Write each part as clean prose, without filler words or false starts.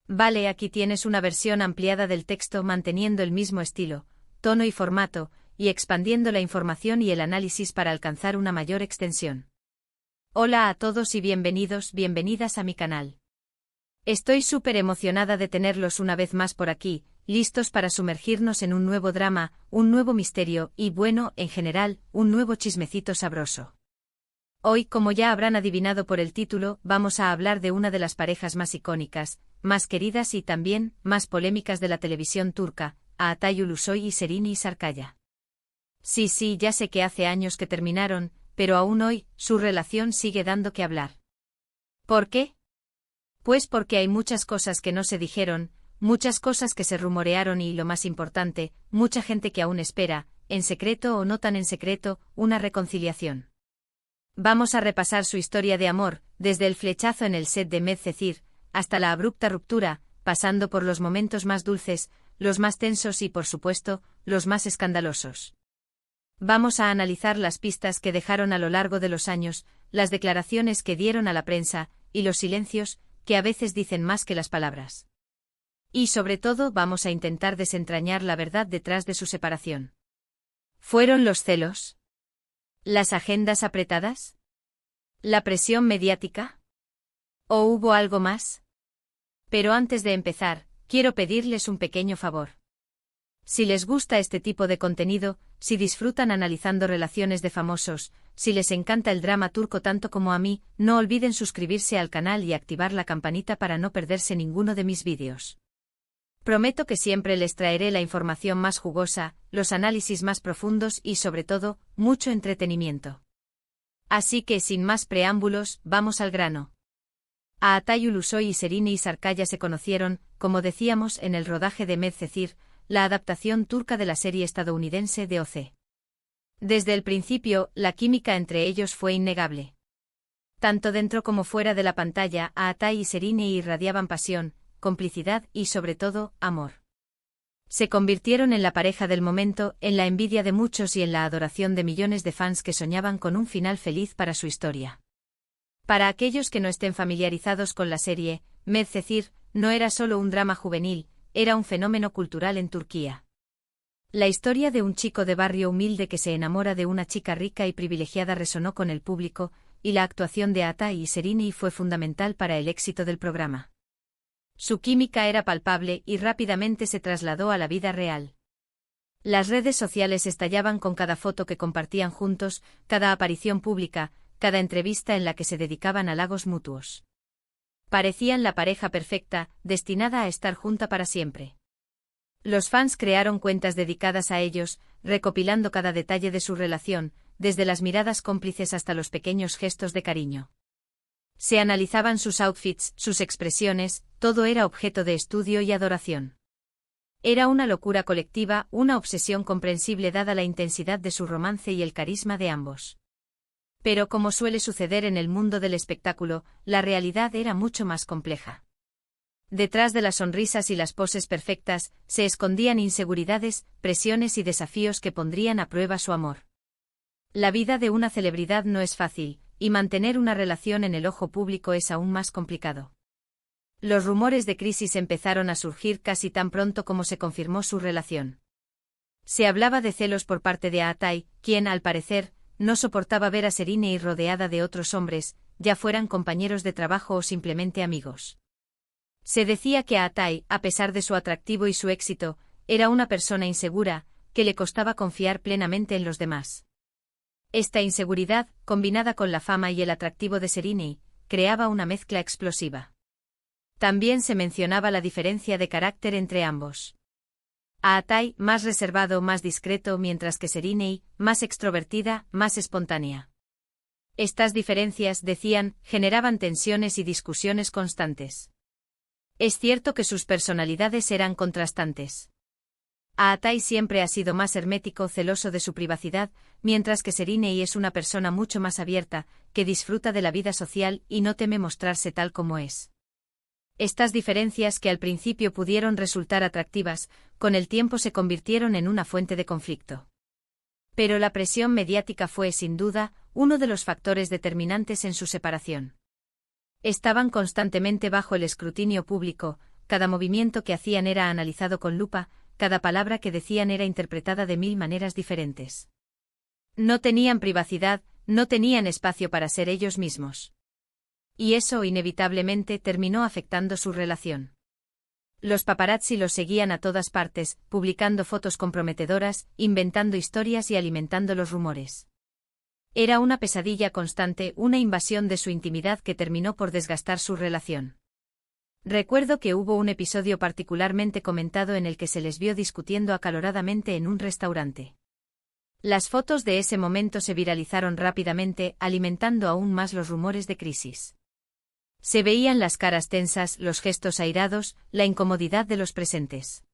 Vale, aquí tienes una versión ampliada del texto manteniendo el mismo estilo, tono y formato, y expandiendo la información y el análisis para alcanzar una mayor extensión. Hola a todos y bienvenidos, bienvenidas a mi canal. Estoy súper emocionada de tenerlos una vez más por aquí, listos para sumergirnos en un nuevo drama, un nuevo misterio y, bueno, en general, un nuevo chismecito sabroso. Hoy, como ya habrán adivinado por el título, vamos a hablar de una de las parejas más icónicas, más queridas y también más polémicas de la televisión turca, Atay Ulusoy y Serini Sarkaya. Sí, ya sé que hace años que terminaron, pero aún hoy, su relación sigue dando que hablar. ¿Por qué? Pues porque hay muchas cosas que no se dijeron, muchas cosas que se rumorearon y, lo más importante, mucha gente que aún espera, en secreto o no tan en secreto, una reconciliación. Vamos a repasar su historia de amor, desde el flechazo en el set de Medcezir, hasta la abrupta ruptura, pasando por los momentos más dulces, los más tensos y, por supuesto, los más escandalosos. Vamos a analizar las pistas que dejaron a lo largo de los años, las declaraciones que dieron a la prensa, y los silencios, que a veces dicen más que las palabras. Y sobre todo vamos a intentar desentrañar la verdad detrás de su separación. ¿Fueron los celos? ¿Las agendas apretadas? ¿La presión mediática? ¿O hubo algo más? Pero antes de empezar, quiero pedirles un pequeño favor. Si les gusta este tipo de contenido, si disfrutan analizando relaciones de famosos, si les encanta el drama turco tanto como a mí, no olviden suscribirse al canal y activar la campanita para no perderse ninguno de mis vídeos. Prometo que siempre les traeré la información más jugosa, los análisis más profundos y, sobre todo, mucho entretenimiento. Así que, sin más preámbulos, vamos al grano. Atay Ulusoy y Serini Sarkaya se conocieron, como decíamos, en el rodaje de Medcezir, la adaptación turca de la serie estadounidense de OC. Desde el principio, la química entre ellos fue innegable. Tanto dentro como fuera de la pantalla, Atay y Serini irradiaban pasión, complicidad y, sobre todo, amor. Se convirtieron en la pareja del momento, en la envidia de muchos y en la adoración de millones de fans que soñaban con un final feliz para su historia. Para aquellos que no estén familiarizados con la serie, Medcezir no era solo un drama juvenil, era un fenómeno cultural en Turquía. La historia de un chico de barrio humilde que se enamora de una chica rica y privilegiada resonó con el público, y la actuación de Atay y Serini fue fundamental para el éxito del programa. Su química era palpable y rápidamente se trasladó a la vida real. Las redes sociales estallaban con cada foto que compartían juntos, cada aparición pública, cada entrevista en la que se dedicaban halagos mutuos. Parecían la pareja perfecta, destinada a estar junta para siempre. Los fans crearon cuentas dedicadas a ellos, recopilando cada detalle de su relación, desde las miradas cómplices hasta los pequeños gestos de cariño. Se analizaban sus outfits, sus expresiones, todo era objeto de estudio y adoración. Era una locura colectiva, una obsesión comprensible dada la intensidad de su romance y el carisma de ambos. Pero como suele suceder en el mundo del espectáculo, la realidad era mucho más compleja. Detrás de las sonrisas y las poses perfectas, se escondían inseguridades, presiones y desafíos que pondrían a prueba su amor. La vida de una celebridad no es fácil, y mantener una relación en el ojo público es aún más complicado. Los rumores de crisis empezaron a surgir casi tan pronto como se confirmó su relación. Se hablaba de celos por parte de Atay, quien, al parecer, no soportaba ver a Serini rodeada de otros hombres, ya fueran compañeros de trabajo o simplemente amigos. Se decía que Atay, a pesar de su atractivo y su éxito, era una persona insegura, que le costaba confiar plenamente en los demás. Esta inseguridad, combinada con la fama y el atractivo de Serini, creaba una mezcla explosiva. También se mencionaba la diferencia de carácter entre ambos. Atay, más reservado, más discreto, mientras que Serini, más extrovertida, más espontánea. Estas diferencias, decían, generaban tensiones y discusiones constantes. Es cierto que sus personalidades eran contrastantes. Atay siempre ha sido más hermético, celoso de su privacidad, mientras que Serini es una persona mucho más abierta, que disfruta de la vida social y no teme mostrarse tal como es. Estas diferencias, que al principio pudieron resultar atractivas, con el tiempo se convirtieron en una fuente de conflicto. Pero la presión mediática fue, sin duda, uno de los factores determinantes en su separación. Estaban constantemente bajo el escrutinio público, cada movimiento que hacían era analizado con lupa, cada palabra que decían era interpretada de 1000 maneras diferentes. No tenían privacidad, no tenían espacio para ser ellos mismos. Y eso inevitablemente terminó afectando su relación. Los paparazzi los seguían a todas partes, publicando fotos comprometedoras, inventando historias y alimentando los rumores. Era una pesadilla constante, una invasión de su intimidad que terminó por desgastar su relación. Recuerdo que hubo un episodio particularmente comentado en el que se les vio discutiendo acaloradamente en un restaurante. Las fotos de ese momento se viralizaron rápidamente, alimentando aún más los rumores de crisis. Se veían las caras tensas, los gestos airados, la incomodidad de los presentes.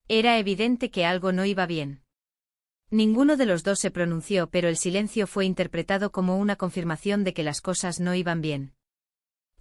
Era evidente que algo no iba bien. Ninguno de los dos se pronunció, pero el silencio fue interpretado como una confirmación de que las cosas no iban bien.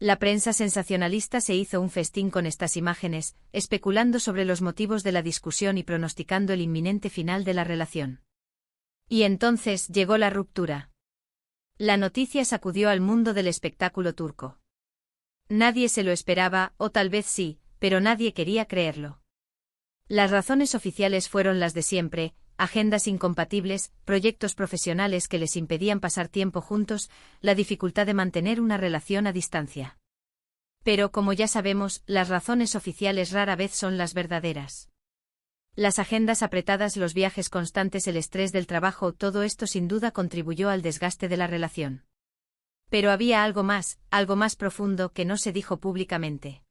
La prensa sensacionalista se hizo un festín con estas imágenes, especulando sobre los motivos de la discusión y pronosticando el inminente final de la relación. Y entonces llegó la ruptura. La noticia sacudió al mundo del espectáculo turco. Nadie se lo esperaba, o tal vez sí, pero nadie quería creerlo. Las razones oficiales fueron las de siempre: agendas incompatibles, proyectos profesionales que les impedían pasar tiempo juntos, la dificultad de mantener una relación a distancia. Pero como ya sabemos, las razones oficiales rara vez son las verdaderas. Las agendas apretadas, los viajes constantes, el estrés del trabajo, todo esto sin duda contribuyó al desgaste de la relación. Pero había algo más profundo que no se dijo públicamente.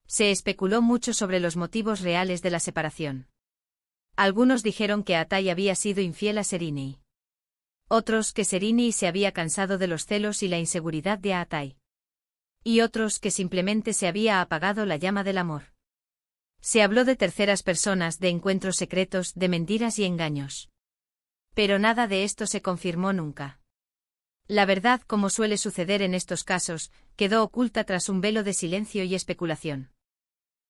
Se especuló mucho sobre los motivos reales de la separación. Algunos dijeron que Atay había sido infiel a Serenei. Otros que Serenei se había cansado de los celos y la inseguridad de Atay. Y otros que simplemente se había apagado la llama del amor. Se habló de terceras personas, de encuentros secretos, de mentiras y engaños. Pero nada de esto se confirmó nunca. La verdad, como suele suceder en estos casos, quedó oculta tras un velo de silencio y especulación.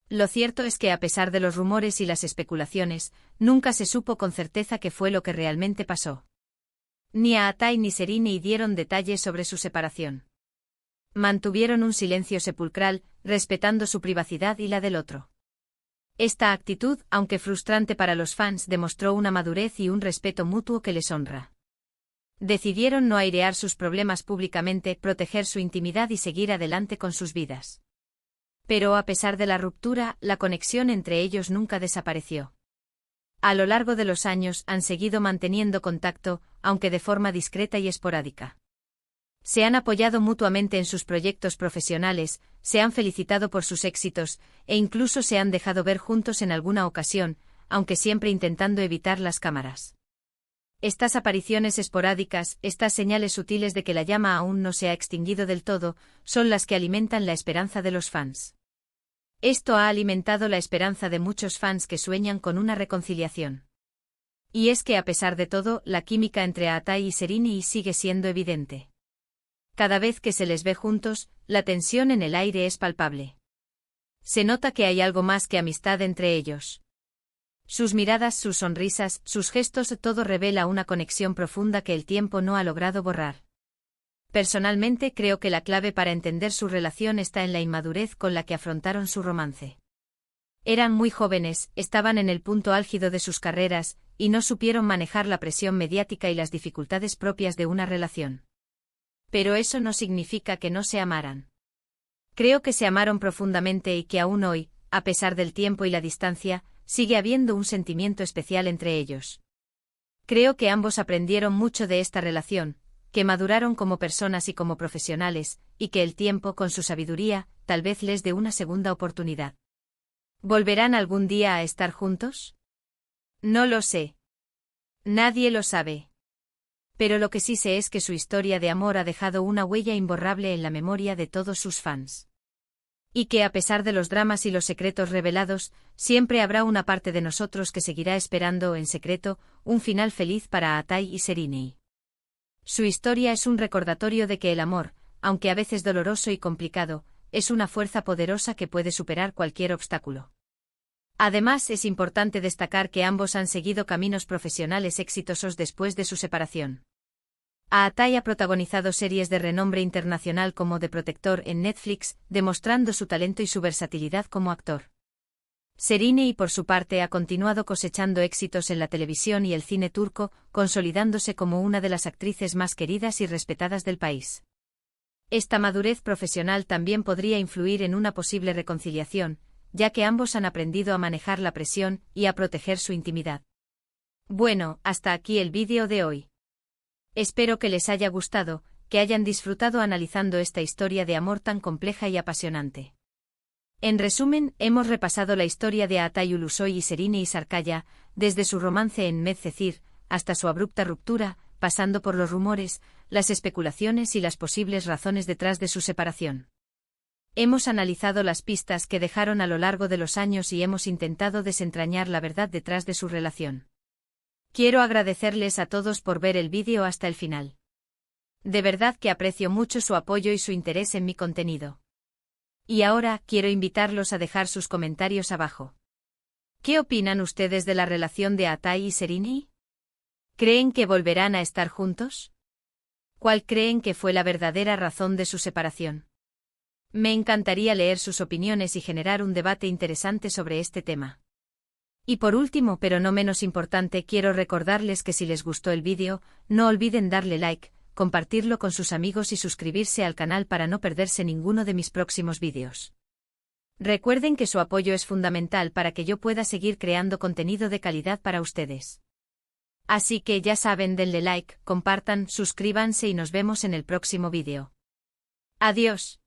Lo cierto es que a pesar de los rumores y las especulaciones, nunca se supo con certeza qué fue lo que realmente pasó. Ni Atay ni Serenei dieron detalles sobre su separación. Mantuvieron un silencio sepulcral, respetando su privacidad y la del otro. Esta actitud, aunque frustrante para los fans, demostró una madurez y un respeto mutuo que les honra. Decidieron no airear sus problemas públicamente, proteger su intimidad y seguir adelante con sus vidas. Pero a pesar de la ruptura, la conexión entre ellos nunca desapareció. A lo largo de los años han seguido manteniendo contacto, aunque de forma discreta y esporádica. Se han apoyado mutuamente en sus proyectos profesionales, se han felicitado por sus éxitos, e incluso se han dejado ver juntos en alguna ocasión, aunque siempre intentando evitar las cámaras. Estas apariciones esporádicas, estas señales sutiles de que la llama aún no se ha extinguido del todo, son las que alimentan la esperanza de los fans. Esto ha alimentado la esperanza de muchos fans que sueñan con una reconciliación. Y es que a pesar de todo, la química entre Atay y Serenei sigue siendo evidente. Cada vez que se les ve juntos, la tensión en el aire es palpable. Se nota que hay algo más que amistad entre ellos. Sus miradas, sus sonrisas, sus gestos, todo revela una conexión profunda que el tiempo no ha logrado borrar. Personalmente creo que la clave para entender su relación está en la inmadurez con la que afrontaron su romance. Eran muy jóvenes, estaban en el punto álgido de sus carreras, y no supieron manejar la presión mediática y las dificultades propias de una relación. Pero eso no significa que no se amaran. Creo que se amaron profundamente y que aún hoy, a pesar del tiempo y la distancia, sigue habiendo un sentimiento especial entre ellos. Creo que ambos aprendieron mucho de esta relación, que maduraron como personas y como profesionales, y que el tiempo, con su sabiduría, tal vez les dé una segunda oportunidad. ¿Volverán algún día a estar juntos? No lo sé. Nadie lo sabe. Pero lo que sí sé es que su historia de amor ha dejado una huella imborrable en la memoria de todos sus fans. Y que a pesar de los dramas y los secretos revelados, siempre habrá una parte de nosotros que seguirá esperando en secreto un final feliz para Atay y Serenei. Su historia es un recordatorio de que el amor, aunque a veces doloroso y complicado, es una fuerza poderosa que puede superar cualquier obstáculo. Además, es importante destacar que ambos han seguido caminos profesionales exitosos después de su separación. Atay ha protagonizado series de renombre internacional como The Protector en Netflix, demostrando su talento y su versatilidad como actor. Şeriney, por su parte, ha continuado cosechando éxitos en la televisión y el cine turco, consolidándose como una de las actrices más queridas y respetadas del país. Esta madurez profesional también podría influir en una posible reconciliación, ya que ambos han aprendido a manejar la presión y a proteger su intimidad. Bueno, hasta aquí el vídeo de hoy. Espero que les haya gustado, que hayan disfrutado analizando esta historia de amor tan compleja y apasionante. En resumen, hemos repasado la historia de Atay Ulusoy y Şeriney Sarkaya, desde su romance en Medcezir, hasta su abrupta ruptura, pasando por los rumores, las especulaciones y las posibles razones detrás de su separación. Hemos analizado las pistas que dejaron a lo largo de los años y hemos intentado desentrañar la verdad detrás de su relación. Quiero agradecerles a todos por ver el vídeo hasta el final. De verdad que aprecio mucho su apoyo y su interés en mi contenido. Y ahora, quiero invitarlos a dejar sus comentarios abajo. ¿Qué opinan ustedes de la relación de Atay y Şeriney? ¿Creen que volverán a estar juntos? ¿Cuál creen que fue la verdadera razón de su separación? Me encantaría leer sus opiniones y generar un debate interesante sobre este tema. Y por último, pero no menos importante, quiero recordarles que si les gustó el vídeo, no olviden darle like, compartirlo con sus amigos y suscribirse al canal para no perderse ninguno de mis próximos vídeos. Recuerden que su apoyo es fundamental para que yo pueda seguir creando contenido de calidad para ustedes. Así que ya saben, denle like, compartan, suscríbanse y nos vemos en el próximo vídeo. Adiós.